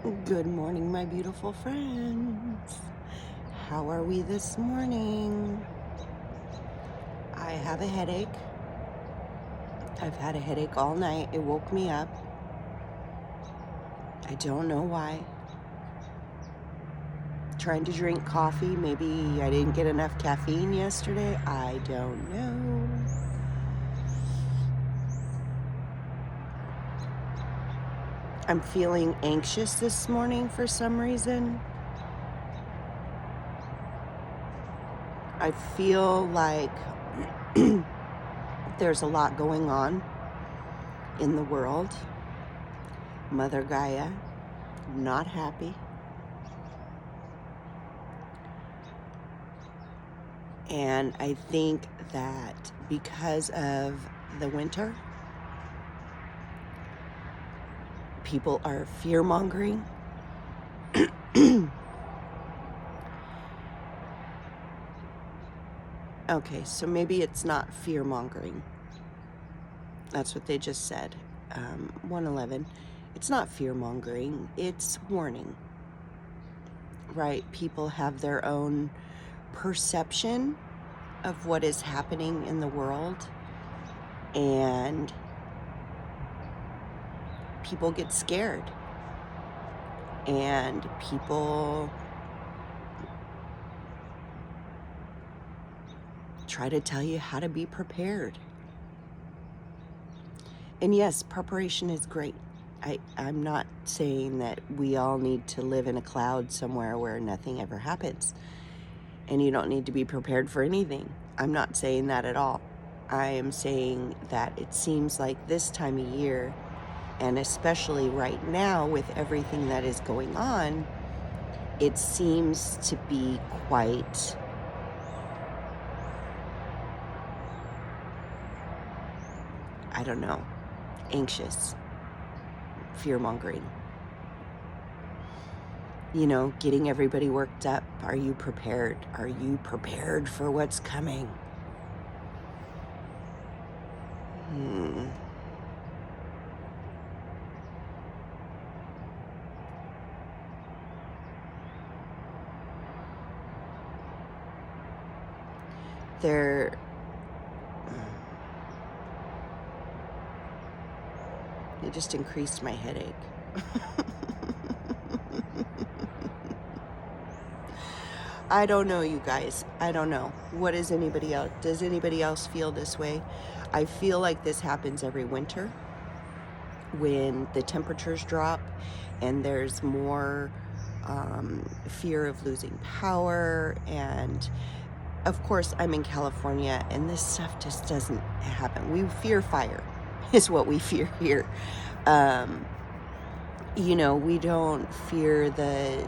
Good morning, my beautiful friends. How are we this morning? I have a headache. I've had a headache all night. It woke me up. I don't know why. Trying to drink coffee. Maybe I didn't get enough caffeine yesterday. I don't know. I'm feeling anxious this morning for some reason. I feel like there's a lot going on in the world. Mother Gaia, not happy. And I think that because of the winter, people are fear-mongering. Okay, so maybe it's not fear-mongering. That's what they just said. 111. It's not fear-mongering. It's warning. Right? People have their own perception of what is happening in the world. And people get scared. And people try to tell you how to be prepared. And yes, preparation is great. I'm not saying that we all need to live in a cloud somewhere where nothing ever happens and you don't need to be prepared for anything. I'm not saying that at all. I am saying that it seems like this time of year, and especially right now with everything that is going on, it seems to be quite I don't know, anxious, fear-mongering. You know, getting everybody worked up. Are you prepared? Are you prepared for what's coming? They're It just increased my headache. I don't know, you guys. I don't know. What is anybody else? Does anybody else feel this way? I feel like this happens every winter when the temperatures drop and there's more fear of losing power. And of course, I'm in California and this stuff just doesn't happen. We fear fire is what we fear here. You know, we don't fear the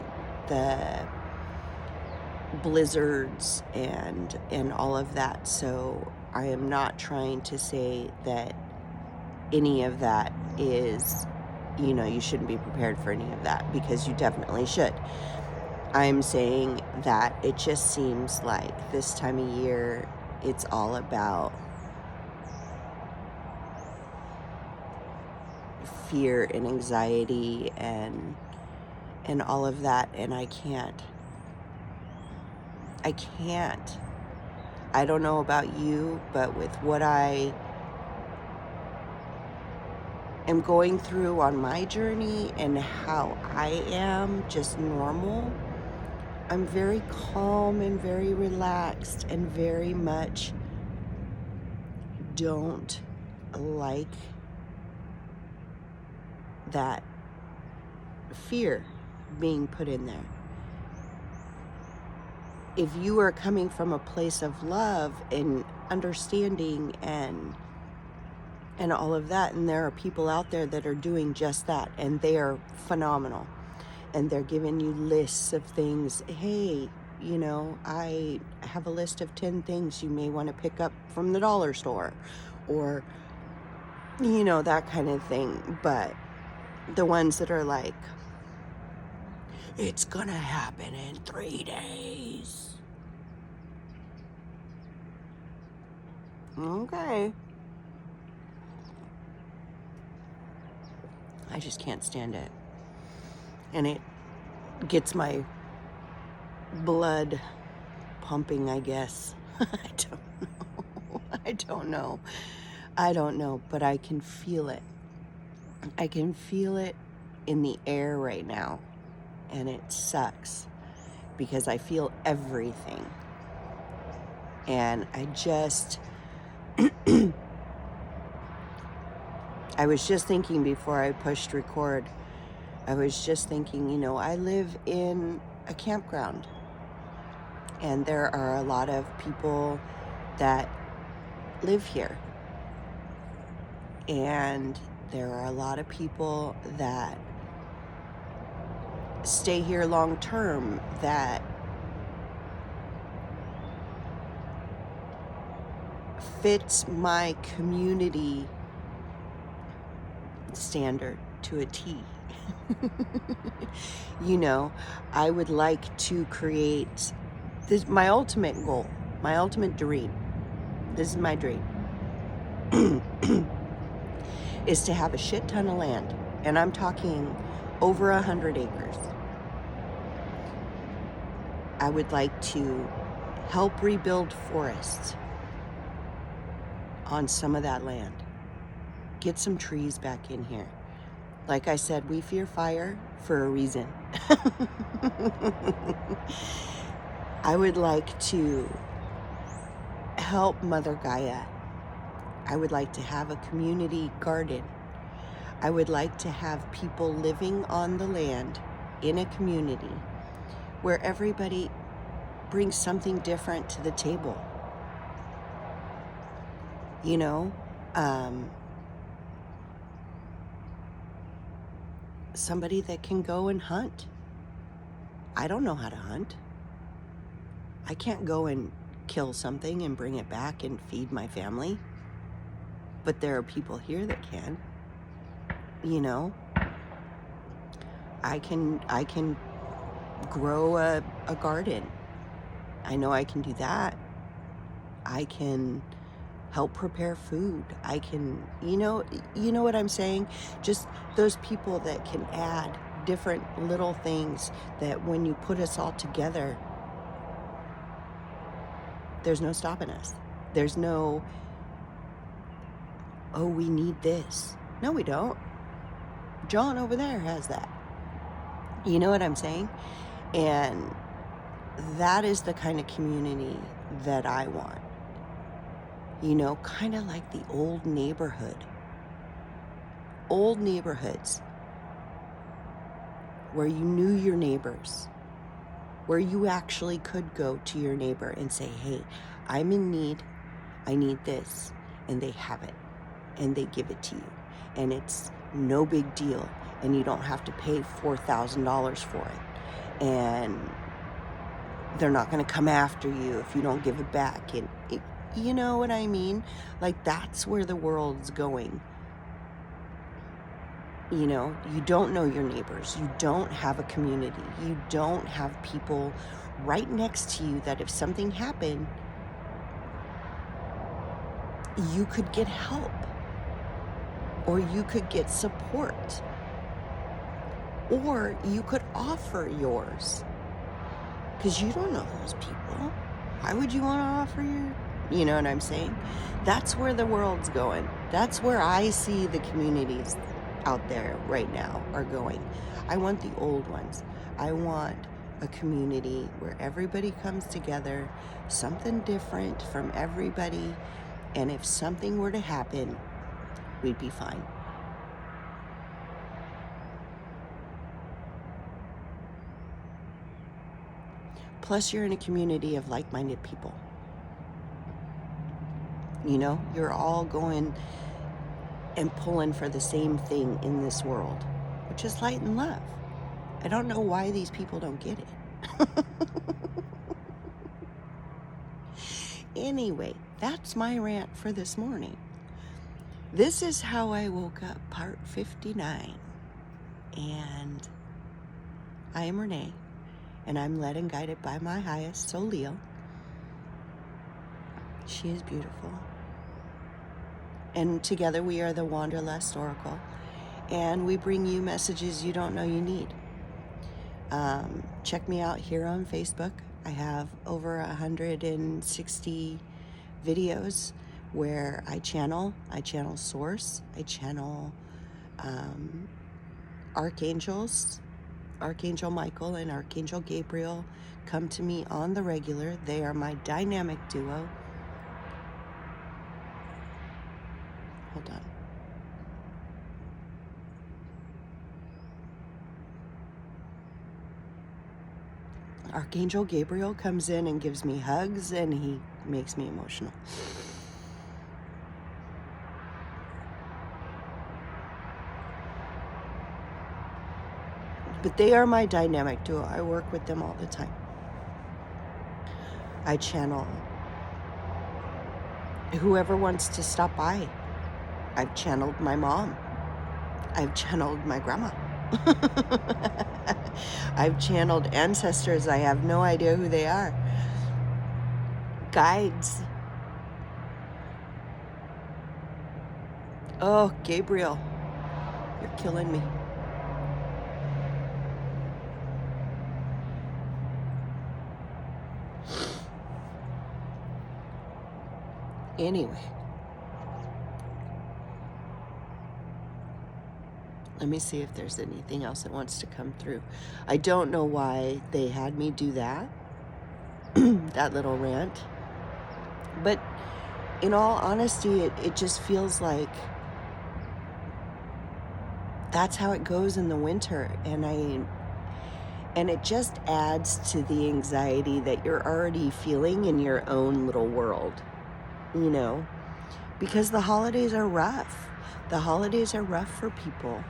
blizzards and all of that. So I am not trying to say that any of that is, you know, you shouldn't be prepared for any of that, because you definitely should. I'm saying that it just seems like this time of year, it's all about fear and anxiety and all of that, and I can't. I don't know about you, but with what I am going through on my journey and how I am just normal, I'm very calm and very relaxed and very much don't like that fear being put in there. If you are coming from a place of love and understanding and all of that, and there are people out there that are doing just that, and they are phenomenal, and they're giving you lists of things. Hey, you know, I have a list of 10 things you may want to pick up from the dollar store, or, you know, that kind of thing. But the ones that are like, it's gonna happen in 3 days. Okay. I just can't stand it. and it gets my blood pumping, I guess. I don't know. I don't know, but I can feel it. I can feel it in the air right now, and it sucks because I feel everything. And I was just thinking before I pushed record, I was just thinking, I live in a campground, and there are a lot of people that live here. And there are a lot of people that stay here long term that fits my community standard to a T. I would like to create this, my ultimate goal, my ultimate dream. This is my dream. Is to have a shit ton of land, and I'm talking over 100 acres. I would like to help rebuild forests on some of that land. Get some trees back in here. Like I said, we fear fire for a reason. I would like to help Mother Gaia. I would like to have a community garden. I would like to have people living on the land in a community where everybody brings something different to the table. Somebody that can go and hunt. I don't know how to hunt. I can't go and kill something and bring it back and feed my family. But there are people here that can. I can grow a garden. I know I can do that. I can help prepare food. I can, you know what I'm saying? Just those people that can add different little things that when you put us all together, there's no stopping us. There's no, oh, we need this. No, we don't. John over there has that. You know what I'm saying? And that is the kind of community that I want. Kind of like the old neighborhood. Old neighborhoods where you knew your neighbors, where you actually could go to your neighbor and say, hey, I'm in need, I need this, and they have it, and they give it to you, and it's no big deal, and you don't have to pay $4,000 for it, and they're not going to come after you if you don't give it back, and you know what I mean? Like, that's where the world's going. You don't know your neighbors. You don't have a community. You don't have people right next to you that if something happened, you could get help, or you could get support, or you could offer yours, because you don't know those people. Why would you want to offer your, you know what I'm saying? That's where the world's going. That's where I see the communities out there right now are going. I want the old ones. I want a community where everybody comes together, something different from everybody, and if something were to happen, we'd be fine. Plus, you're in a community of like-minded people. You're all going and pulling for the same thing in this world, which is light and love. I don't know why these people don't get it. Anyway, that's my rant for this morning. This is how I woke up, part 59. And I am Renee, and I'm led and guided by my highest soul, Leo. She is beautiful. And together we are the Wanderlust Oracle, and we bring you messages you don't know you need. Check me out here on Facebook. I have over 160 videos where I channel Source, I channel archangels. Archangel Michael and Archangel Gabriel come to me on the regular. They are my dynamic duo. Hold on. Archangel Gabriel comes in and gives me hugs, and he makes me emotional. But they are my dynamic duo. I work with them all the time. I channel whoever wants to stop by. I've channeled my mom. I've channeled my grandma. I've channeled ancestors. I have no idea who they are. Guides. Oh, Gabriel, you're killing me. Anyway, let me see if there's anything else that wants to come through. I don't know why they had me do that, that little rant. But in all honesty, it just feels like that's how it goes in the winter. And it just adds to the anxiety that you're already feeling in your own little world, you know, because the holidays are rough. The holidays are rough for people.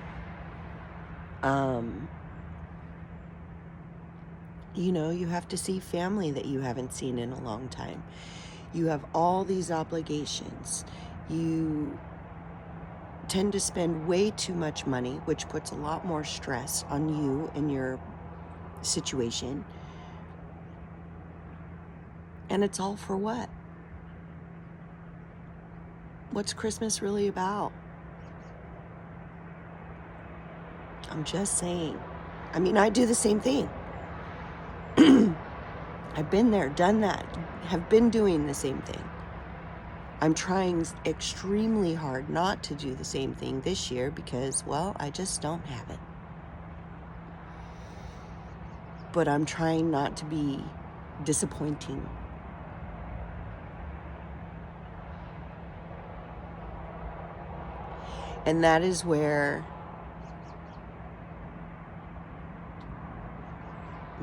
You know, you have to see family that you haven't seen in a long time. You have all these obligations. You tend to spend way too much money, which puts a lot more stress on you and your situation. And it's all for what? What's Christmas really about? I'm just saying. I mean, I do the same thing. I've been there, done that, have been doing the same thing. I'm trying extremely hard not to do the same thing this year because, well, I just don't have it. But I'm trying not to be disappointing. And that is where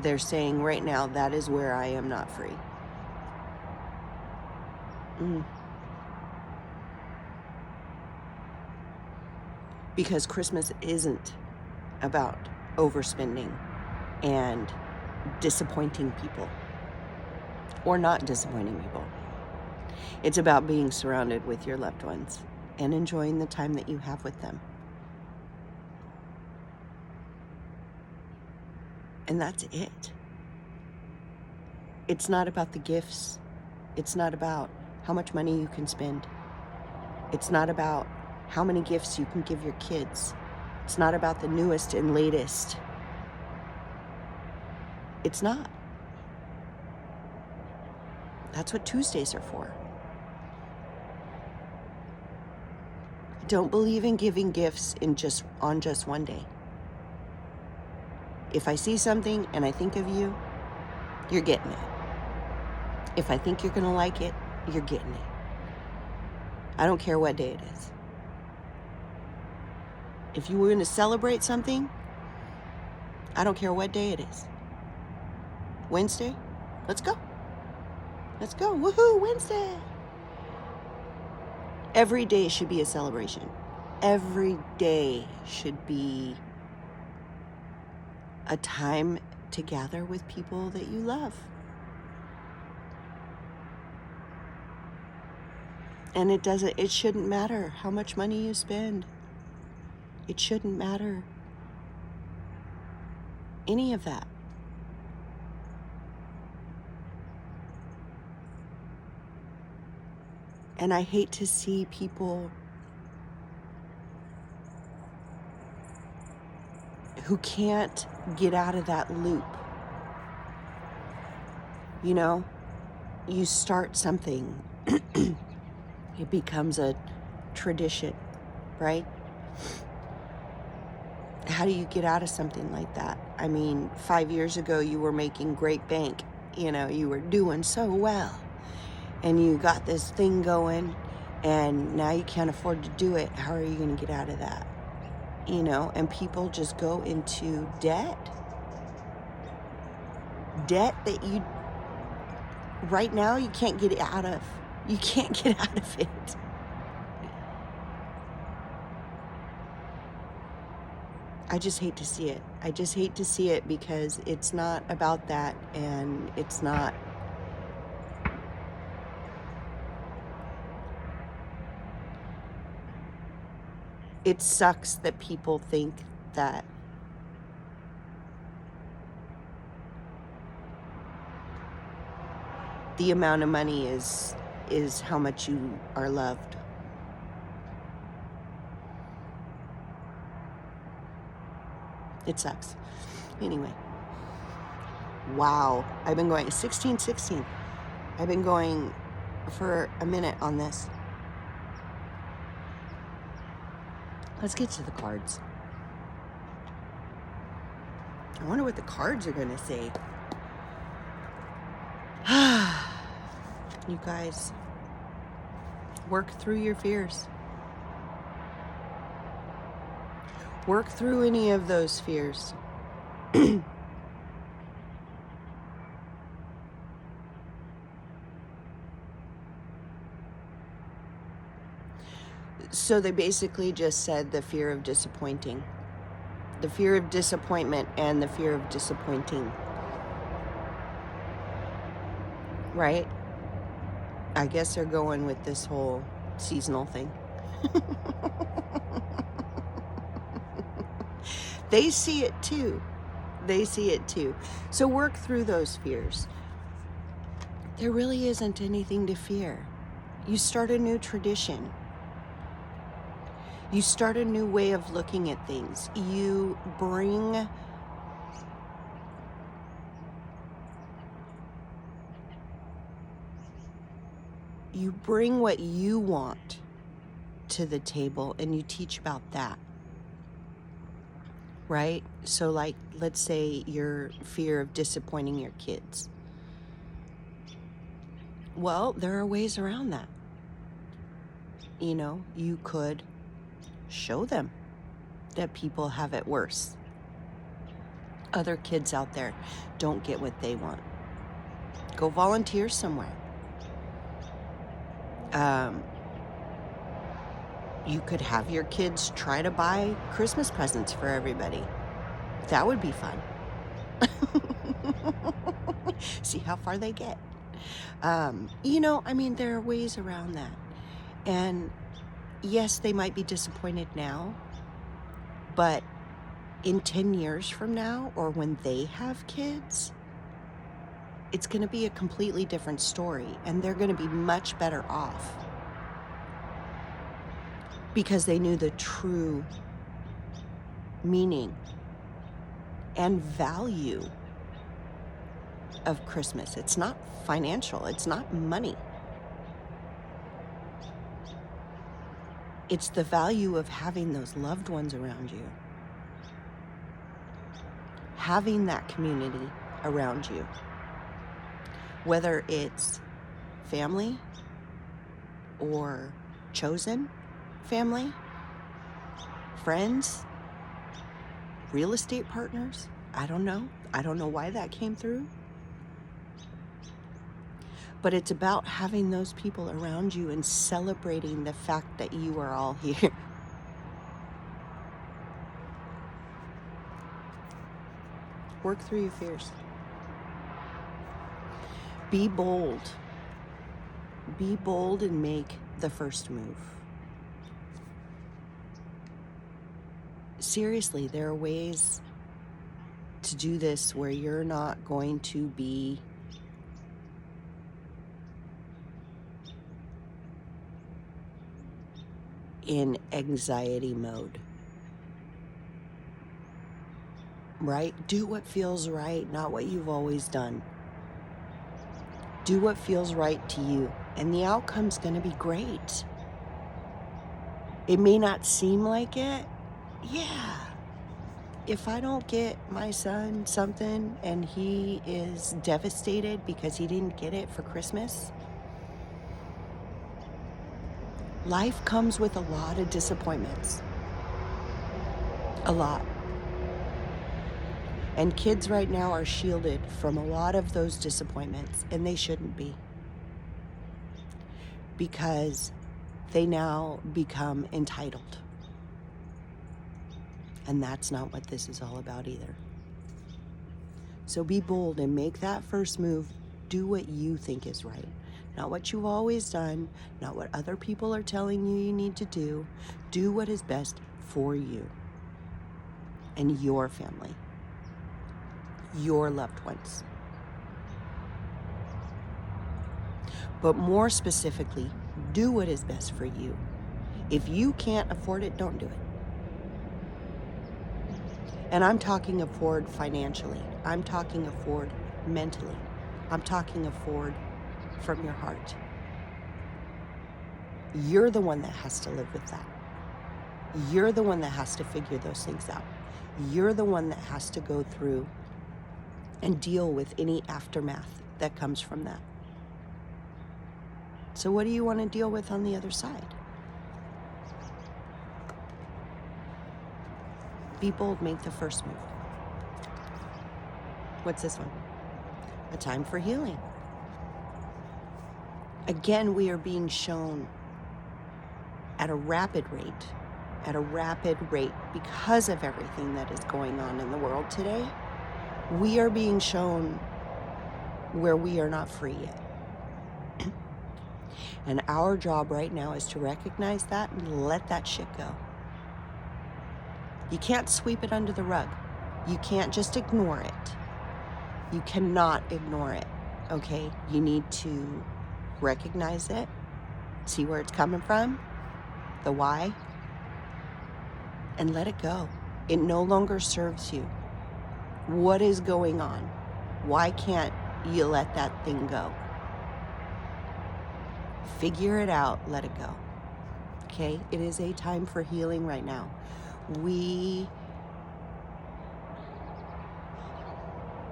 they're saying right now, that is where I am not free. Because Christmas isn't about overspending and disappointing people or not disappointing people. It's about being surrounded with your loved ones and enjoying the time that you have with them. And that's it. It's not about the gifts. It's not about how much money you can spend. It's not about how many gifts you can give your kids. It's not about the newest and latest. It's not. That's what Tuesdays are for. I don't believe in giving gifts on just one day. If I see something and I think of you, you're getting it. If I think you're gonna like it, you're getting it. I don't care what day it is. If you were gonna celebrate something, I don't care what day it is. Wednesday? Let's go. Let's go. Woohoo, Wednesday. Every day should be a celebration. Every day should be a time to gather with people that you love. And it shouldn't matter how much money you spend. It shouldn't matter any of that. And I hate to see people who can't get out of that loop. You know, you start something, it becomes a tradition, right? How do you get out of something like that? I mean, 5 years ago, you were making great bank. You know, you were doing so well. And you got this thing going, and now you can't afford to do it. How are you going to get out of that? You know, and people just go into debt. Debt that you, right now, you can't get out of. You can't get out of it. I just hate to see it. I just hate to see it because it's not about that, and it's not. It sucks that people think that the amount of money is how much you are loved. It sucks. Anyway. Wow. I've been going 16. I've been going for a minute on this. Let's get to the cards. I wonder what the cards are going to say. You guys, work through your fears. Work through any of those fears. So they basically just said the fear of disappointing. The fear of disappointment and the fear of disappointing. Right? I guess they're going with this whole seasonal thing. They see it too. They see it too. So work through those fears. There really isn't anything to fear. You start a new tradition. You start a new way of looking at things. You bring what you want to the table, and you teach about that. Right? So like, let's say your fear of disappointing your kids. Well, there are ways around that. You know, you could show them that people have it worse. Other kids out there don't get what they want. Go volunteer somewhere. You could have your kids try to buy Christmas presents for everybody. That would be fun. See how far they get. You know, I mean, there are ways around that. And yes, they might be disappointed now, but in 10 years from now, or when they have kids, it's going to be a completely different story, and they're going to be much better off because they knew the true meaning and value of Christmas. It's not financial. It's not money. It's the value of having those loved ones around you. Having that community around you. Whether it's family or chosen family, friends, real estate partners. I don't know. I don't know why that came through. But it's about having those people around you and celebrating the fact that you are all here. Work through your fears. Be bold. Be bold and make the first move. Seriously, there are ways to do this where you're not going to be in anxiety mode. right? Do what feels right, not what you've always done. Do what feels right to you, and the outcome's going to be great. It may not seem like it. Yeah. If I don't get my son something and he is devastated because he didn't get it for Christmas, life comes with a lot of disappointments. A lot. And kids right now are shielded from a lot of those disappointments, and they shouldn't be. Because they now become entitled. And that's not what this is all about either. So be bold and make that first move. Do what you think is right. Not what you've always done, not what other people are telling you you need to do. Do what is best for you and your family, your loved ones. But more specifically, do what is best for you. If you can't afford it, don't do it. And I'm talking afford financially. I'm talking afford mentally. I'm talking afford from your heart. You're the one that has to live with that. You're the one that has to figure those things out. You're the one that has to go through and deal with any aftermath that comes from that. So what do you want to deal with on the other side? Be bold, make the first move. What's this one? A time for healing. Again, we are being shown at a rapid rate, because of everything that is going on in the world today. We are being shown where we are not free yet. And our job right now is to recognize that and let that shit go. You can't sweep it under the rug. You can't just ignore it. You cannot ignore it, okay? You need to recognize it, see where it's coming from, the why, and let it go. It no longer serves you. What is going on? Why can't you let that thing go? Figure it out, let it go. Okay? It is a time for healing right now. We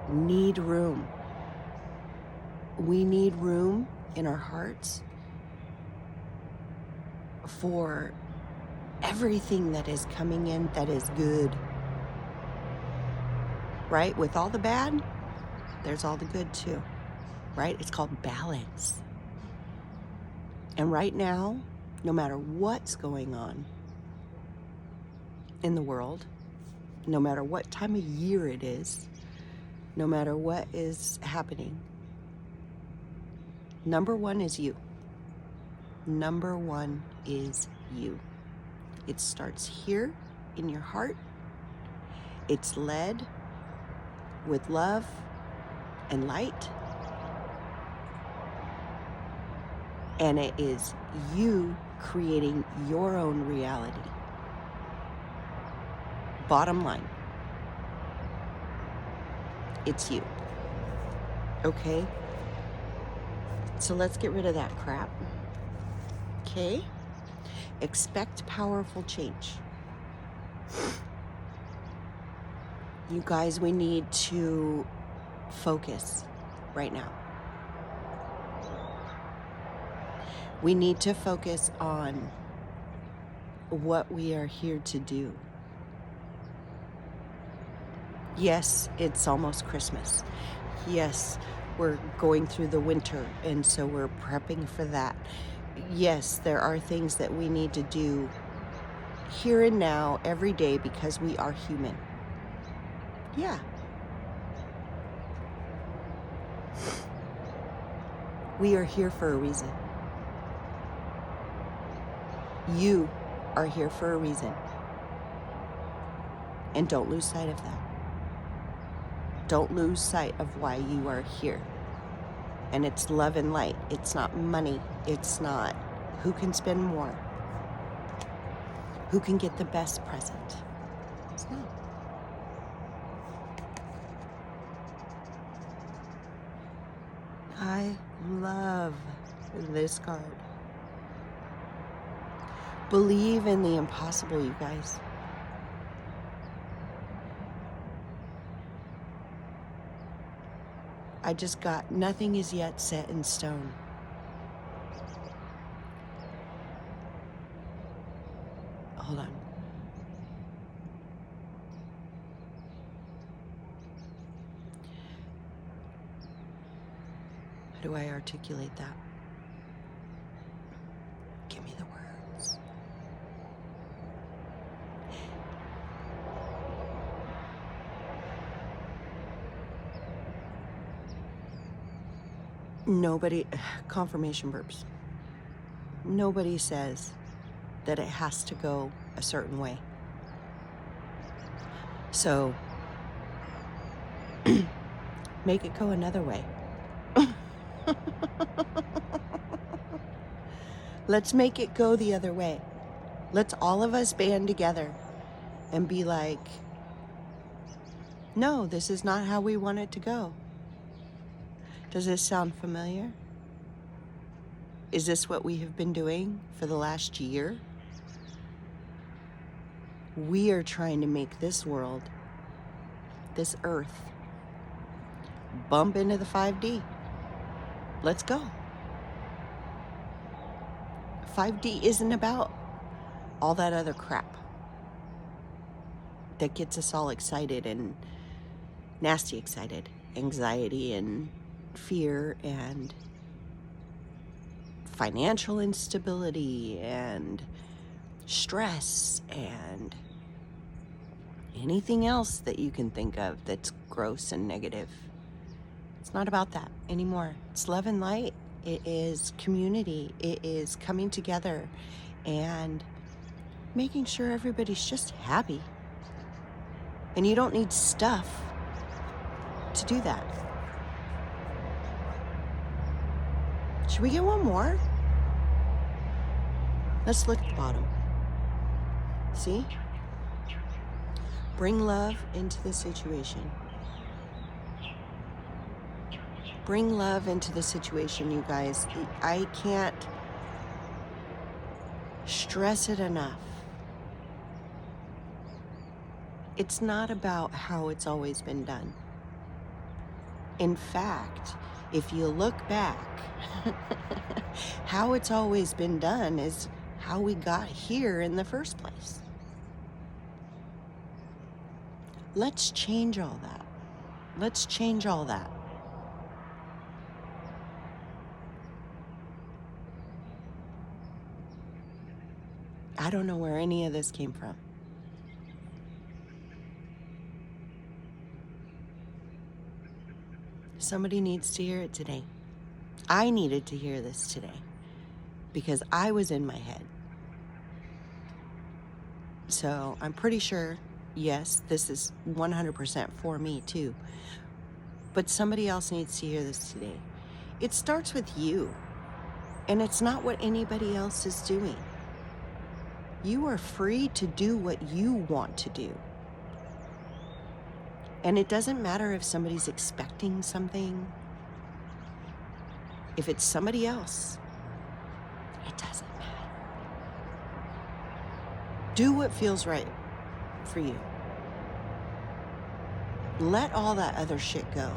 need room. We need room in our hearts for everything that is coming in that is good. Right? With all the bad, there's all the good too. Right? It's called balance. And right now, no matter what's going on in the world, no matter what time of year it is, no matter what is happening, number one is you. Number one is you. It starts here in your heart. It's led with love and light. And it is you creating your own reality. Bottom line, it's you. Okay? So let's get rid of that crap. Okay? Expect powerful change. You guys, we need to focus right now. We need to focus on what we are here to do. Yes, it's almost Christmas. Yes, we're going through the winter, and so we're prepping for that. Yes, there are things that we need to do here and now, every day, because we are human. Yeah. We are here for a reason. You are here for a reason. And don't lose sight of that. Don't lose sight of why you are here. And it's love and light. It's not money. It's not who can spend more. Who can get the best present. It's not. I love this card. Believe in the impossible, you guys. I just got nothing is yet set in stone. Hold on. How do I articulate that? Give me the words. Nobody, confirmation verbs. Nobody says that it has to go a certain way. So, make it go another way. Let's make it go the other way. Let's all of us band together and be like, no, this is not how we want it to go. Does this sound familiar? Is this what we have been doing for the last year? We are trying to make this world, this earth, bump into the 5D. Let's go. 5D isn't about all that other crap that gets us all excited and nasty excited. Anxiety and fear and financial instability and stress and anything else that you can think of that's gross and negative. It's not about that anymore. It's love and light. It is community. It is coming together and making sure everybody's just happy. And you don't need stuff to do that. Should we get one more? Let's look at the bottom. See? Bring love into the situation. Bring love into the situation, you guys. I can't stress it enough. It's not about how it's always been done. In fact, if you look back, how it's always been done is how we got here in the first place. Let's change all that. Let's change all that. I don't know where any of this came from. Somebody needs to hear it today. I needed to hear this today because I was in my head. So I'm pretty sure, yes, this is 100% for me too. But somebody else needs to hear this today. It starts with you, and it's not what anybody else is doing. You are free to do what you want to do. And it doesn't matter if somebody's expecting something. If it's somebody else, it doesn't matter. Do what feels right for you. Let all that other shit go.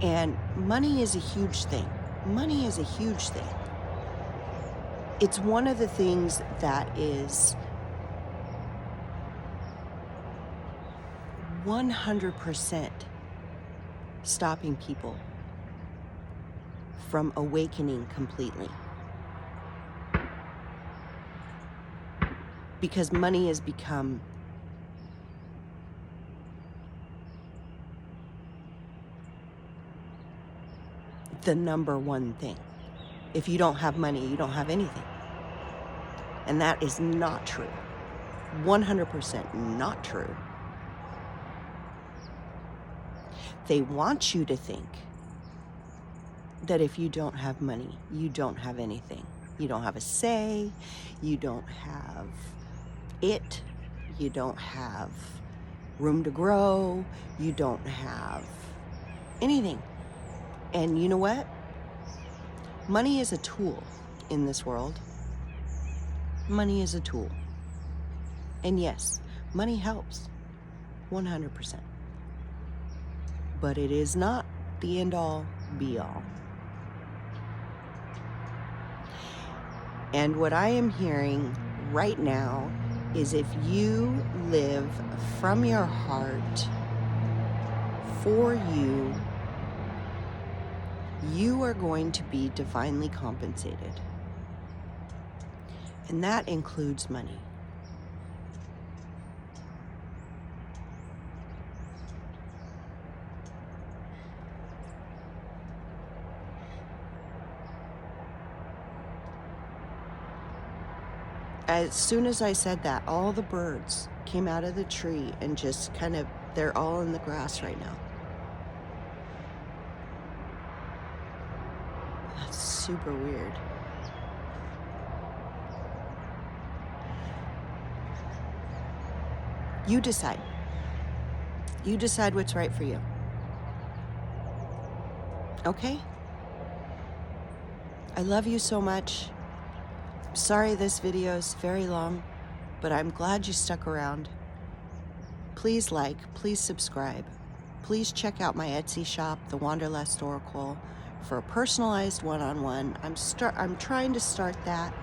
And money is a huge thing. Money is a huge thing. It's one of the things that is 100% stopping people from awakening completely. Because money has become the number one thing. If you don't have money, you don't have anything. And that is not true. 100% not true. They want you to think that if you don't have money, you don't have anything. You don't have a say, you don't have it, you don't have room to grow, you don't have anything. And you know what? Money is a tool in this world. Money is a tool. And yes, money helps 100%. But it is not the end all be all. And what I am hearing right now is if you live from your heart for you, you are going to be divinely compensated. And that includes money. As soon as I said that, all the birds came out of the tree and just kind of, they're all in the grass right now. That's super weird. You decide. You decide what's right for you. Okay? I love you so much. Sorry this video is very long, but I'm glad you stuck around. Please like, please subscribe. Please check out my Etsy shop, The Wanderlust Oracle, for a personalized one-on-one. I'm trying to start that.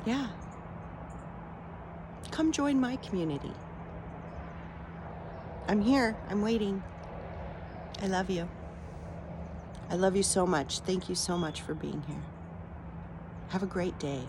Yeah. Come join my community. I'm here. I'm waiting. I love you. I love you so much. Thank you so much for being here. Have a great day.